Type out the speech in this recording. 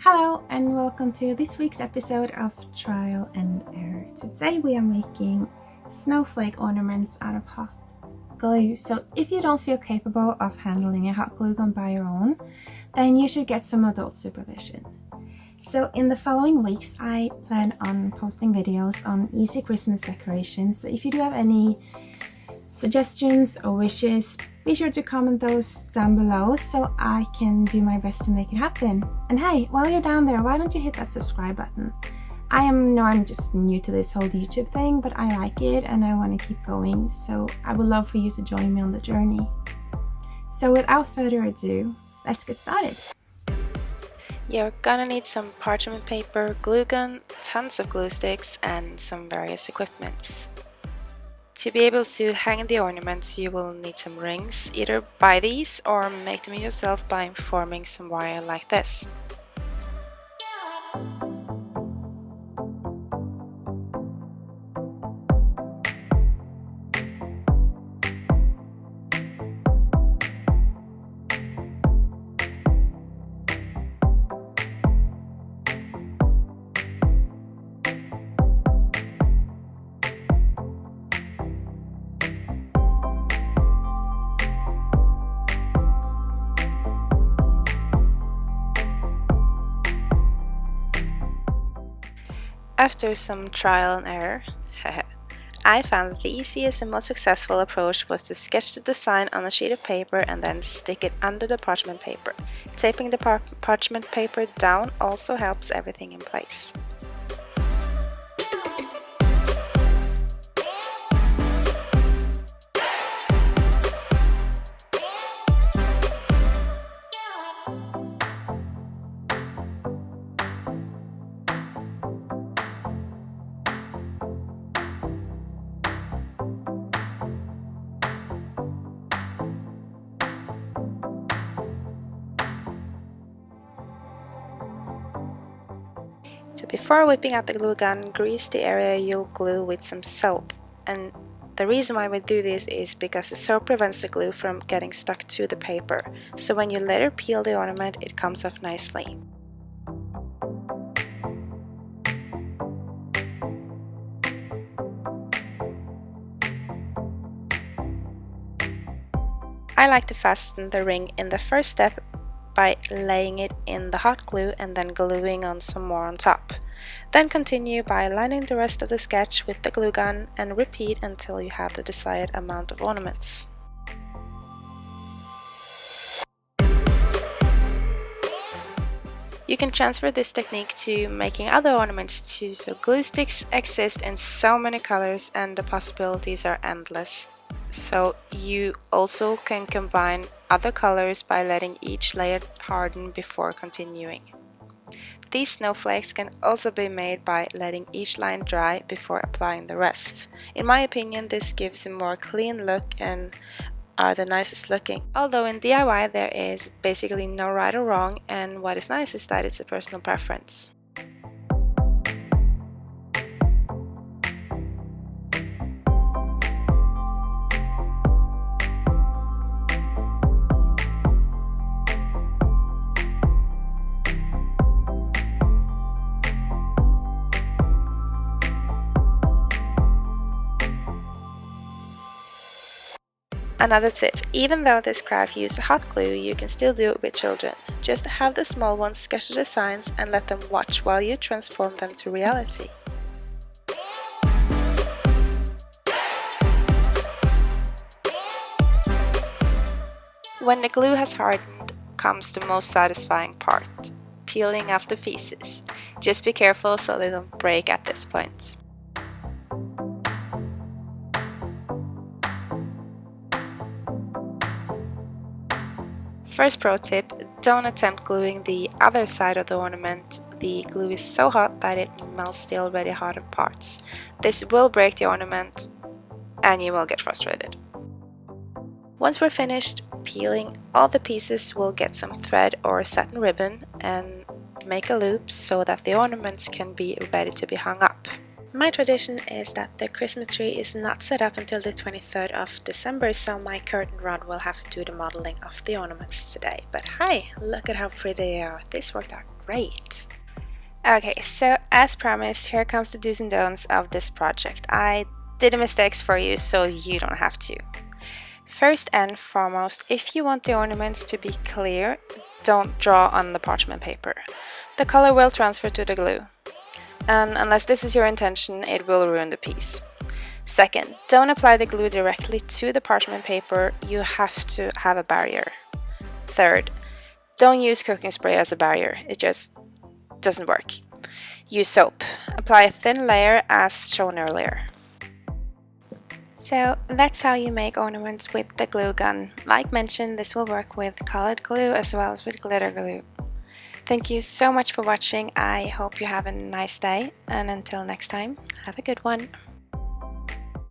Hello and welcome to this week's episode of Trial and Error. Today we are making snowflake ornaments out of hot glue. So if you don't feel capable of handling a hot glue gun by your own, then you should get some adult supervision. So in the following weeks I plan on posting videos on easy Christmas decorations. So if you do have any suggestions or wishes, be sure to comment those down below so I can do my best to make it happen. And hey, while you're down there, why don't you hit that subscribe button? I'm just new to this whole YouTube thing, but I like it and I want to keep going, so I would love for you to join me on the journey. So without further ado, let's get started. You're gonna need some parchment paper, glue gun, tons of glue sticks and some various equipments. To be able to hang the ornaments, you will need some rings. Either buy these or make them yourself by forming some wire like this. After some trial and error, I found that the easiest and most successful approach was to sketch the design on a sheet of paper and then stick it under the parchment paper. Taping the parchment paper down also helps everything in place. So before whipping out the glue gun, grease the area you'll glue with some soap. And the reason why we do this is because the soap prevents the glue from getting stuck to the paper. So when you later peel the ornament, it comes off nicely. I like to fasten the ring in the first step by laying it in the hot glue and then gluing on some more on top. Then continue by lining the rest of the sketch with the glue gun and repeat until you have the desired amount of ornaments. You can transfer this technique to making other ornaments too, so glue sticks exist in so many colors and the possibilities are endless. So you also can combine other colors by letting each layer harden before continuing. These snowflakes can also be made by letting each line dry before applying the rest. In my opinion, this gives a more clean look and are the nicest looking. Although in DIY there is basically no right or wrong, and what is nice is that it's a personal preference. Another tip, even though this craft uses hot glue, you can still do it with children. Just have the small ones sketch the designs and let them watch while you transform them to reality. When the glue has hardened comes the most satisfying part, peeling off the pieces. Just be careful so they don't break at this point. First pro tip, don't attempt gluing the other side of the ornament. The glue is so hot that it melts the already hardened parts. This will break the ornament and you will get frustrated. Once we're finished peeling, all the pieces will get some thread or satin ribbon and make a loop so that the ornaments can be ready to be hung up. My tradition is that the Christmas tree is not set up until the 23rd of December, so my curtain rod will have to do the modeling of the ornaments today. But hi, look at how pretty they are. This worked out Great! Okay, so as promised, here comes the do's and don'ts of this project. I did the mistakes for you so you don't have to. First and foremost, if you want the ornaments to be clear, don't draw on the parchment paper. The color will transfer to the glue. And unless this is your intention, it will ruin the piece. Second, don't apply the glue directly to the parchment paper, you have to have a barrier. Third, don't use cooking spray as a barrier, it just doesn't work. Use soap. Apply a thin layer as shown earlier. So that's how you make ornaments with the glue gun. Like mentioned, this will work with colored glue as well as with glitter glue. Thank you so much for watching. I hope you have a nice day, and until next time, have a good one.